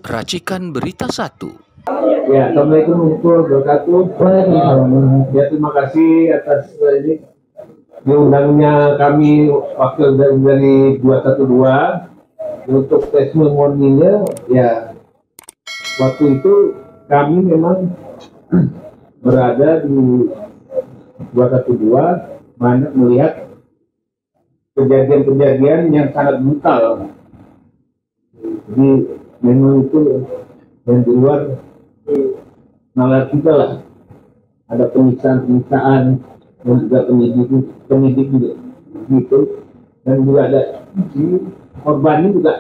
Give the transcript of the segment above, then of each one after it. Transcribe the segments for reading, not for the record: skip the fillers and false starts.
Racikan Berita 1. Ya, Assalamualaikum warahmatullahi wabarakatuh. Ya, terima kasih atas ini diundangnya kami wakil dari 212 untuk testimoninya. Ya, waktu itu kami memang berada di 212 banyak melihat kejadian-kejadian yang sangat brutal. Jadi memang itu yang di luar nalar kita lah, ada penyiksaan dan juga penyidik juga gitu, dan juga ada si korbannya juga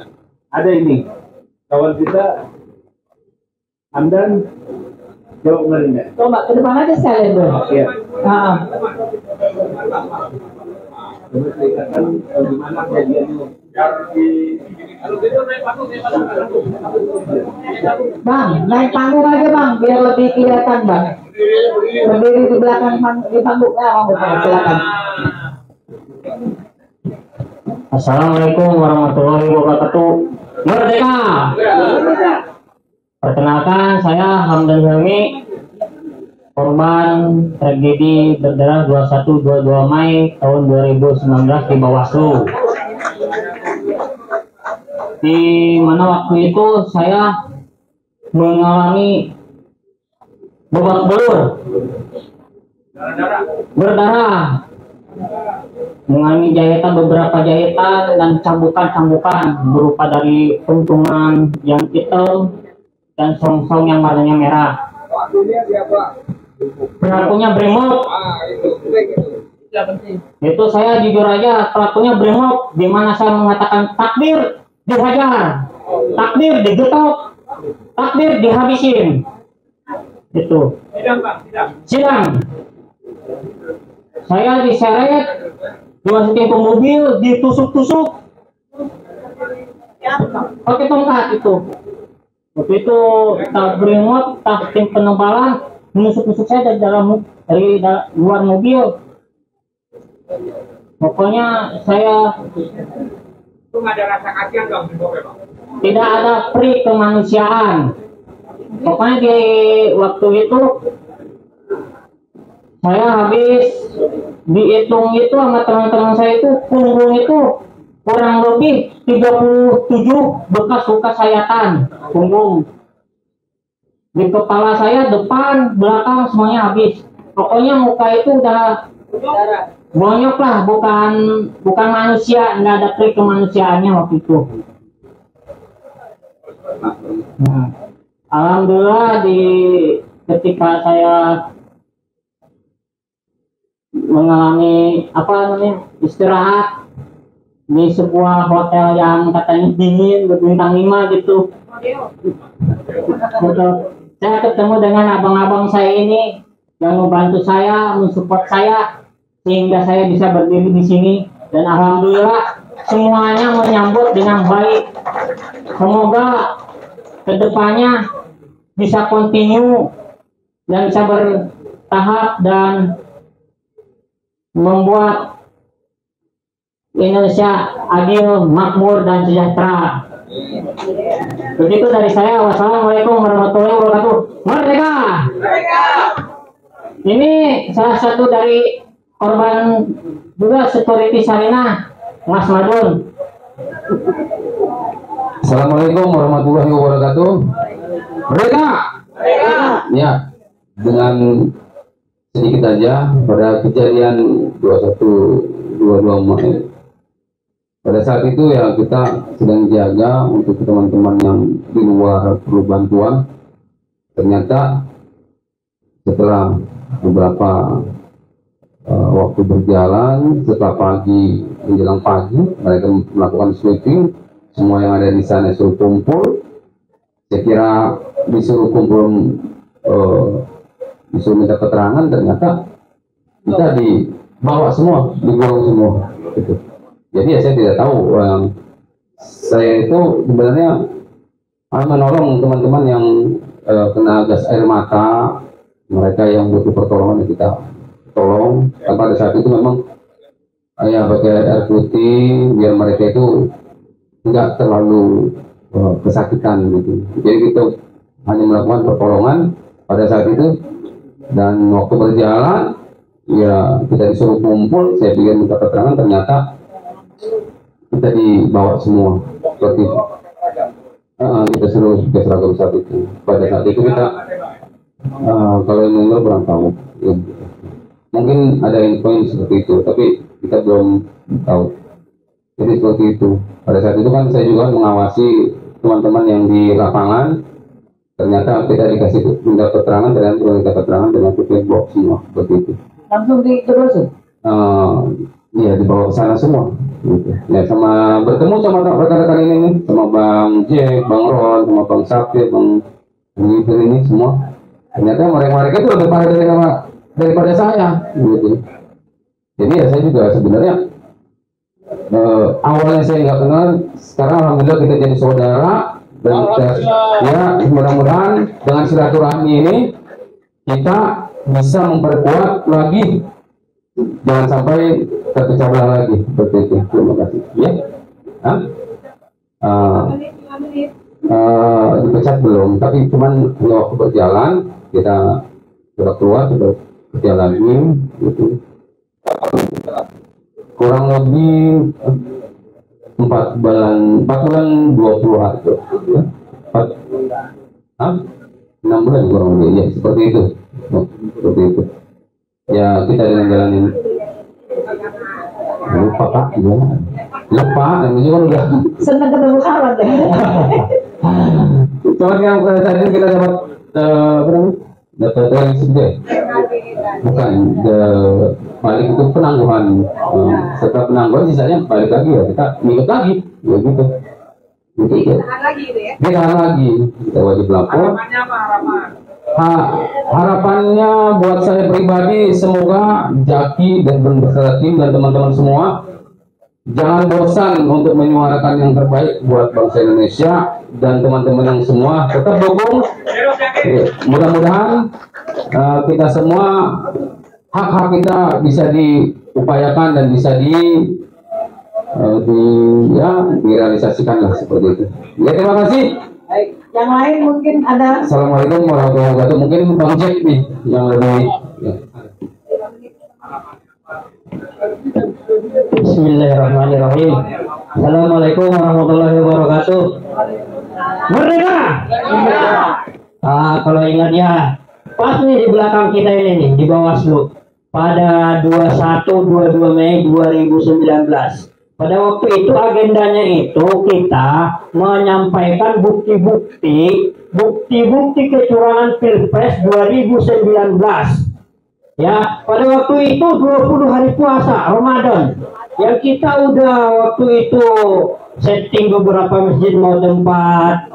ada ini kawan kita Hamdan. Jawab mana? Coba ke depan aja sekalian bro. Ya. Coba ceritakan bagaimana kejadiannya. Bang, naik panggung aja bang, biar lebih kelihatan bang. Berdiri di belakang di panggungnya bang, silakan. Assalamualaikum warahmatullahi wabarakatuh. Merdeka! Perkenalkan, saya Hamdan Helmi, korban tragedi berdarah 21-22 Mei tahun 2019 di Bawaslu. Di mana waktu itu saya mengalami babak belur, berdarah, mengalami beberapa jahitan dan cambukan-cambukan berupa dari pentungan yang hitam dan song-song yang warnanya merah. Pelakunya brimob. Itu saya jujur aja, pelakunya brimob, di mana saya mengatakan takdir dihajar, takdir digetok, takdir dihabisin. Itu sidang. Saya diseret, dimasukin ke mobil, ditusuk-tusuk pakai tongkat itu. Waktu itu tak brimob, tak tim penebalan menusuk-tusuk saya dari luar mobil. Pokoknya saya itu nggak ada rasa kasihan dong, tidak ada peri kemanusiaan. Pokoknya di waktu itu saya habis dihitung itu sama teman-teman saya itu, punggung itu kurang lebih 37 bekas luka sayatan punggung. Di kepala saya depan, belakang semuanya habis. Pokoknya muka itu udah bonyok lah, bukan manusia, nggak ada peri kemanusiaannya waktu itu. Nah, alhamdulillah ketika saya mengalami istirahat di sebuah hotel yang katanya dingin berbintang 5 gitu. Saya ketemu dengan abang-abang saya ini yang membantu saya, mensupport saya sehingga saya bisa berdiri di sini, dan alhamdulillah semuanya menyambut dengan baik. Semoga kedepannya bisa continue dan bisa bertahap dan membuat Indonesia adil, makmur, dan sejahtera. Begitu dari saya. Wassalamualaikum warahmatullahi wabarakatuh. Merdeka! Ini salah satu dari korban juga security Sarinah, Mas Madun. Assalamualaikum warahmatullahi wabarakatuh. Merdeka! Ya, dengan sedikit aja pada kejadian 21-22 Mei. Pada saat itu ya kita sedang jaga untuk teman-teman yang di luar perlu bantuan. Ternyata setelah beberapa waktu berjalan, setelah pagi menjelang pagi, mereka melakukan sweeping. Semua yang ada di sana suruh kumpul. Saya kira disuruh kumpul, disuruh minta keterangan, ternyata kita dibawa semua, digorong semua. Gitu. Jadi ya saya tidak tahu. Saya itu sebenarnya menolong teman-teman yang kena gas air mata, mereka yang butuh pertolongan kita tolong. Dan pada saat itu memang ya pakai air putih biar mereka itu nggak terlalu kesakitan gitu. Jadi kita hanya melakukan pertolongan pada saat itu, dan waktu berjalan ya kita disuruh kumpul, saya pikir minta keterangan, ternyata kita dibawa semua seperti itu. Kita suruh ke seragam saat itu. Pada saat itu kita kalau yang meninggal kurang tahu ya. Mungkin ada info seperti itu, tapi kita belum tahu. Jadi seperti itu. Pada saat itu kan saya juga mengawasi teman-teman yang di lapangan. Ternyata kita dikasih minta keterangan, ternyata belum minta keterangan, dengan kita bawa semua seperti itu. Langsung diterusin? Iya, dibawa ke sana semua. Gitu. Ya, sama bertemu sama rekan-rekan ini nih, sama Bang Jack, Bang Ron, sama Bang Sapir, Bang ini semua. Ternyata mereka itu lebih parah daripada saya. Gitu. Jadi ya saya juga sebenarnya awalnya saya nggak kenal, sekarang alhamdulillah kita jadi saudara. Dan ya mudah-mudahan dengan silaturahmi ini kita bisa memperkuat lagi, jangan sampai terpecah belah lagi seperti itu. Terima kasih. Ya, dipecat belum, tapi cuman waktu berjalan kita sudah keluar, sudah kerja lagi, gitu. Kurang lebih 4 bulan 20 hari itu, ya. 6 bulan kurang lebih, ya seperti itu, seperti itu. Ya kita dengan jalan ini lupa Pak, ya. Lupa, ini kan udah Senang ketemu kawan deh. Cuman yang saat ini kita dapat dapat remisi juga, bukan balik itu penangguhan. Setelah penangguhan sisanya balik lagi ya, kita ngikut lagi ya gitu. Tahan lagi gitu ya. Dia tahan lagi, kita wajib lapor. Harapannya apa harapan? Harapannya buat saya pribadi, semoga Jaki dan beserta tim dan teman-teman semua jangan bosan untuk menyuarakan yang terbaik buat bangsa Indonesia, dan teman-teman yang semua tetap dukung. Mudah-mudahan kita semua hak-hak kita bisa diupayakan dan bisa direalisasikan lah seperti itu. Ya, terima kasih. Baik, yang lain mungkin ada. Assalamualaikum warahmatullahi wabarakatuh. Mungkin Bang Jack nih yang lebih. Ya. Bismillahirrahmanirrahim. Assalamualaikum warahmatullahi wabarakatuh. Merdeka! Kalau ingat ya, pas nih di belakang kita ini nih, di Bawaslu, pada 21-22 Mei 2019. Pada waktu itu agendanya itu kita menyampaikan bukti-bukti kecurangan Pilpres 2019. Ya, pada waktu itu 20 hari puasa Ramadan. Yang kita udah waktu itu setting beberapa masjid mau tempat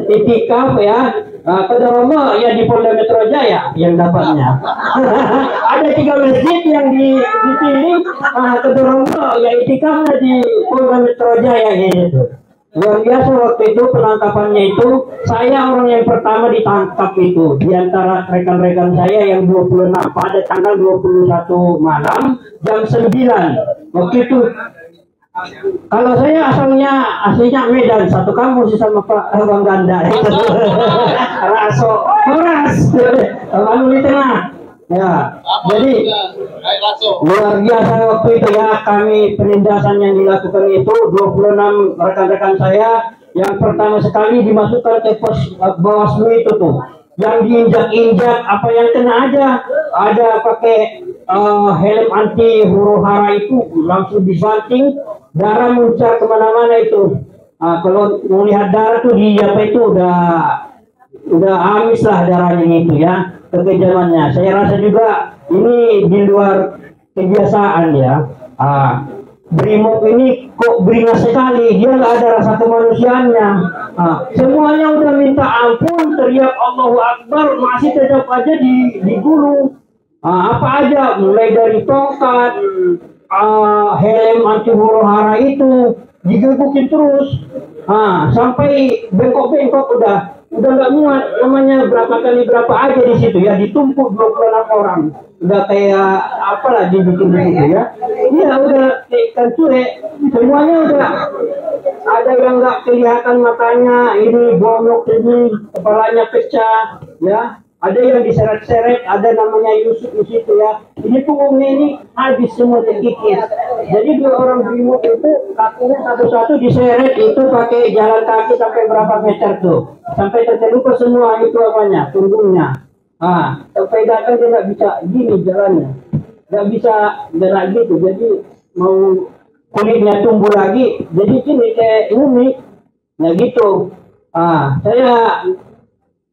itikaf ya. Kedoromo ya di Polda Metro Jaya yang dapatnya. Ada 3 masjid yang dipilih, kedoromo ya itikafnya di Polda Metro Jaya gitu. Luar biasa waktu itu penangkapannya itu, saya orang yang pertama ditangkap itu di antara rekan-rekan saya yang 26 pada tanggal 21 malam jam 9 waktu itu. Kalau saya aslinya Medan, satu kampus sama Pak Bang Ganda itu. Raso, Horas, lalu di tengah. Ya, jadi luar biasa waktu itu ya, kami penindasan yang dilakukan itu 26 rekan-rekan saya yang pertama sekali dimasukkan ke pos Bawaslu itu tuh, yang diinjak-injak apa yang kena aja, ada pakai helm anti huru hara itu langsung dibanting, darah muncar kemana-mana itu. Kalau melihat darah tuh di apa itu udah habis lah darahnya itu ya, kekejamannya. Saya rasa juga ini di luar kebiasaan ya. Brimob ini kok beringas sekali, dia nggak ada rasa kemanusiaannya. Semuanya udah minta ampun, teriak Allahu Akbar, masih tetap aja digulung. Apa aja, mulai dari tongkat, helm anti huru hara itu digebukin terus, sampai bengkok-bengkok udah. udah nggak muat, namanya berapa kali berapa aja di situ ya, ditumpuk 26 orang, udah kayak apalah dibikin begitu ya. Iya udah ikan cuek, semuanya udah ada yang nggak kelihatan matanya, ini bongok ini, kepalanya pecah, ya. Ada yang diseret-seret, ada namanya Yusuf di situ ya. Ini punggungnya ini habis semua terkikis. Jadi 2 orang brimob itu kakinya satu-satu diseret itu pakai jalan kaki sampai berapa meter tuh, sampai terluka semua itu apanya, punggungnya. Sampai datang dia nggak bisa gini jalannya, nggak bisa gerak gitu. Jadi mau kulitnya tumbuh lagi, jadi gini kayak ini, ya gitu. Saya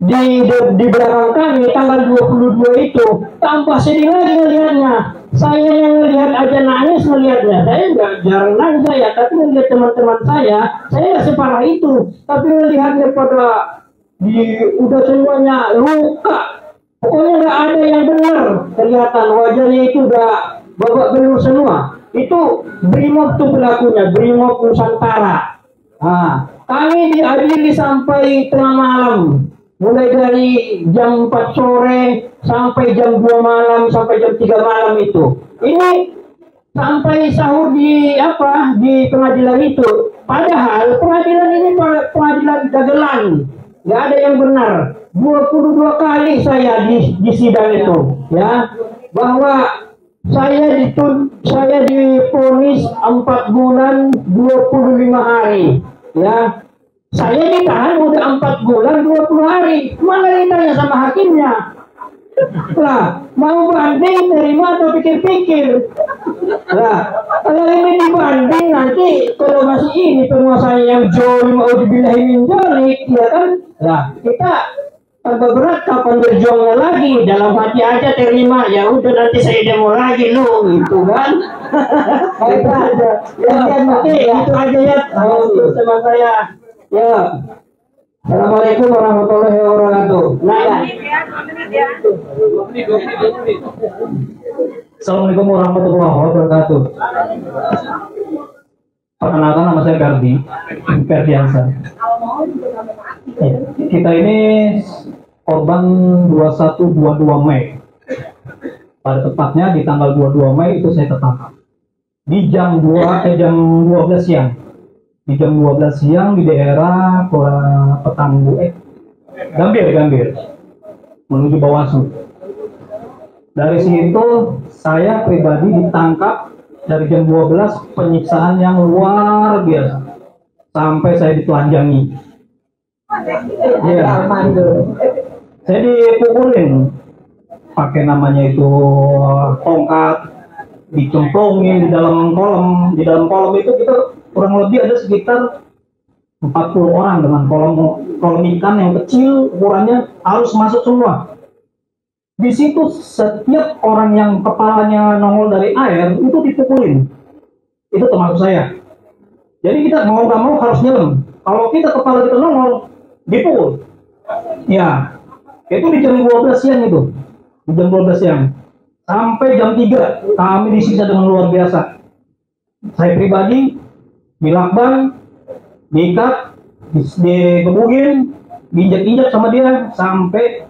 di belakang kami tanggal 22 itu tambah sedih lagi ngelihatnya. Saya yang ngelihat aja nangis ngelihatnya. Saya nggak jarang nangis saya, tapi ngelihat teman-teman saya nggak separah itu. Tapi ngelihatnya pada udah semuanya luka. Pokoknya nggak ada yang benar, kelihatan wajahnya itu udah babak belur semua. Itu Brimob tuh pelakunya, Brimob Nusantara. Kami diadili sampai tengah malam. Mulai dari jam 4 sore sampai jam 2 malam sampai jam 3 malam itu. Ini sampai sahur di pengadilan itu. Padahal pengadilan ini pengadilan dagelan. Nggak ada yang benar. 22 kali saya di sidang itu, ya. Bahwa saya divonis 4 bulan 25 hari, ya. Saya ditahan udah 4 bulan 20 hari. Mana ditanya sama hakimnya? Lah, mau banding terima atau pikir-pikir? Lah, kalau ini dibanding nanti kalau masih ini penguasa yang jolim mau dibilahin min jolik, ya kan? Lah, kita tambah berat kapan berjuangnya lagi, dalam hati aja terima, ya udah nanti saya demo lagi lu, gitu kan? Itu aja. Itu aja ya. Untuk sama saya. Ya, assalamualaikum warahmatullahi wabarakatuh. Assalamualaikum warahmatullahi wabarakatuh. Perkenalkan, nama saya Ferdiansa. Kita ini korban 21-22 Mei. Pada tepatnya di tanggal 22 Mei itu saya tertangkap di jam 12 siang. Di jam 12 siang di daerah Gambir menuju Bawaslu. Dari situ saya pribadi ditangkap dari jam 12, penyiksaan yang luar biasa sampai saya ditelanjangi. Ya, saya dipukulin pakai namanya itu tongkat, dicemplungin di dalam kolom. Di dalam kolom itu kita kurang lebih ada sekitar 40 orang dengan kolom ikan yang kecil, ukurannya harus masuk semua. Di situ setiap orang yang kepalanya nongol dari air itu dipukulin. Itu termasuk saya. Jadi kita mau nggak mau harus nyelam. Kalau kita kepala kita nongol, dipukul. Ya, itu di jam 12 siang itu. Di jam 12 siang. Sampai jam 3 kami disiksa dengan luar biasa. Saya pribadi dilakban, diikat, digebugin, diinjak-injak sama dia sampai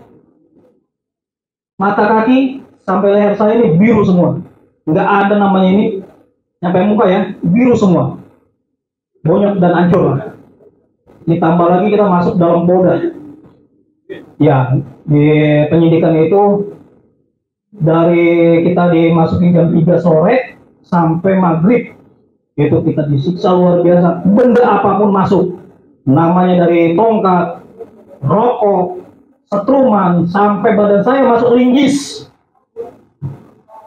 mata kaki, sampai leher saya ini biru semua. Nggak ada namanya ini sampai muka ya, biru semua, bonyok dan hancur lah. Ditambah lagi kita masuk dalam Polda. Ya, di penyidikan itu dari kita dimasukin jam 3 sore sampai maghrib itu kita disiksa luar biasa. Benda apapun masuk, namanya dari tongkat, rokok, setruman, sampai badan saya masuk linggis.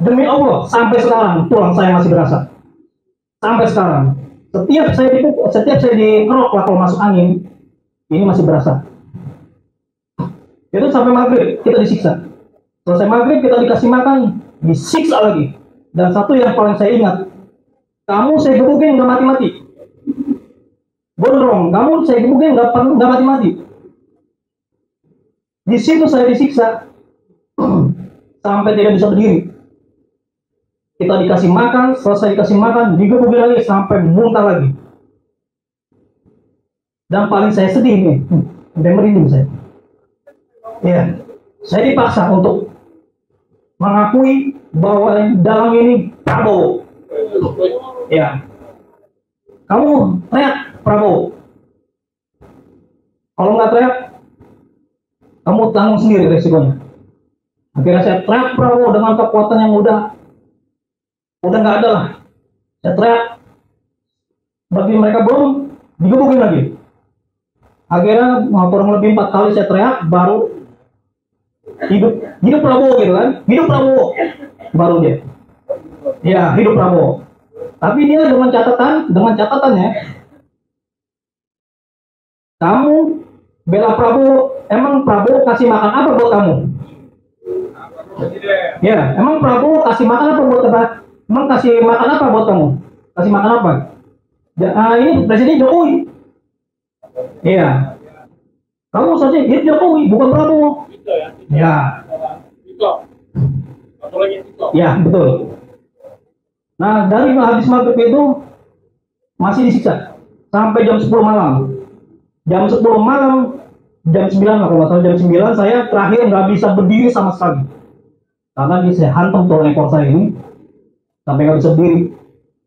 Demi Allah, sampai sekarang tulang saya masih berasa. Sampai sekarang, setiap saya dikerok lah kalau masuk angin, ini masih berasa. Itu sampai maghrib kita disiksa. Selesai maghrib kita dikasih makan, disiksa lagi. Dan satu yang paling saya ingat, kamu saya gebukin nggak mati-mati. Gondrong, kamu saya gebukin nggak mati-mati. Di situ saya disiksa sampai tidak bisa berdiri. Kita dikasih makan, selesai dikasih makan, digebukin lagi sampai muntah lagi. Dan paling saya sedih nih, Sampai merinding saya. Ya, saya dipaksa untuk mengakui bahwa yang dalam ini Prabowo. Ya, kamu teriak Prabowo. Kalau nggak teriak, kamu tanggung sendiri resikonya. Akhirnya saya teriak Prabowo dengan kekuatan yang udah nggak ada lah. Saya teriak, bagi mereka belum digebukin lagi. Akhirnya kurang lebih 4 kali saya teriak, baru hidup Prabowo gitu kan, hidup Prabowo, baru dia, ya hidup Prabowo. Tapi dia dengan catatannya, kamu bela Prabowo, emang Prabowo kasih makan apa buat kamu? Ya, emang Prabowo kasih makan apa buat kamu? Emang kasih makan apa buat kamu? Kasih makan apa? Ini Presiden Jokowi. Iya. Kamu saja hidup Jokowi, bukan Prabowo. Ya. Ya, betul. Nah, dari habis maghrib itu masih disiksa sampai jam 10 malam. Jam 10 malam, jam 9 lah kalau nggak salah, jam 9 saya terakhir nggak bisa berdiri sama sekali. Karena saya hantam tuh ekor saya ini sampai nggak bisa berdiri.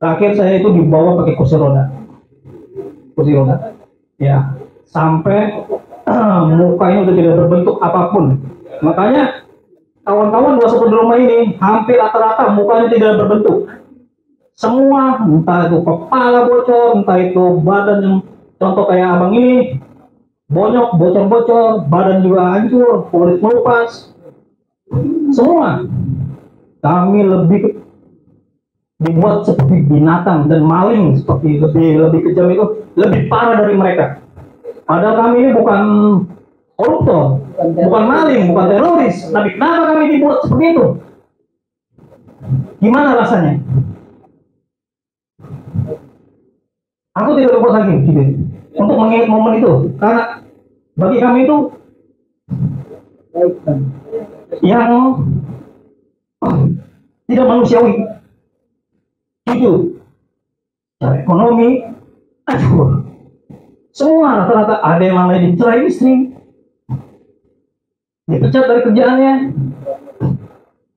Terakhir saya itu dibawa pakai kursi roda. Ya, sampai mukanya udah tidak berbentuk apapun. Makanya kawan-kawan dua di rumah ini hampir rata-rata mukanya tidak berbentuk. Semua, entah itu kepala bocor, entah itu badan yang contoh kayak abang ini, bonyok, bocor-bocor, badan juga hancur, kulit melupas. Semua kami dibuat seperti binatang dan maling, seperti lebih kejam, itu lebih parah dari mereka. Padahal kami ini bukan koruptor, bukan maling, bukan teroris, tapi kenapa kami dibuat seperti itu? Gimana rasanya? Aku tidak berbuat lagi gitu, untuk mengingat momen itu, karena bagi kami itu yang tidak manusiawi. Jujur, secara ekonomi, aduh, semua rata-rata ada yang namanya dicerai istri, dipecat dari kerjaannya,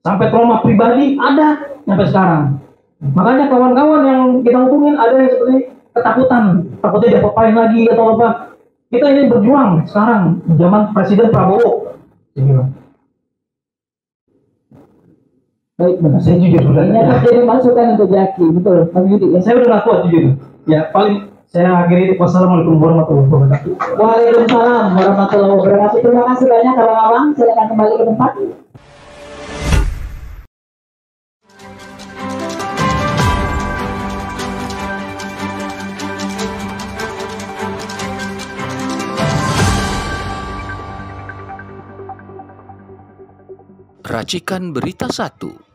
sampai trauma pribadi ada sampai sekarang. Makanya kawan-kawan yang kita hubungin ada yang seperti ketakutan, takutnya dia apain lagi atau apa. Kita ini berjuang sekarang zaman Presiden Prabowo. Baik, benar. Saya jujur sudah. Ini akan jadi masukan untuk Jaki, betul, Mas Yudi. Ya? Saya udah nggak kuat jujur. Ya paling saya akhiri. Wassalamualaikum warahmatullahi wabarakatuh. Waalaikumsalam warahmatullahi wabarakatuh. Terima kasih banyak kalau Awang. Silakan kembali ke tempat. Racikan Berita 1.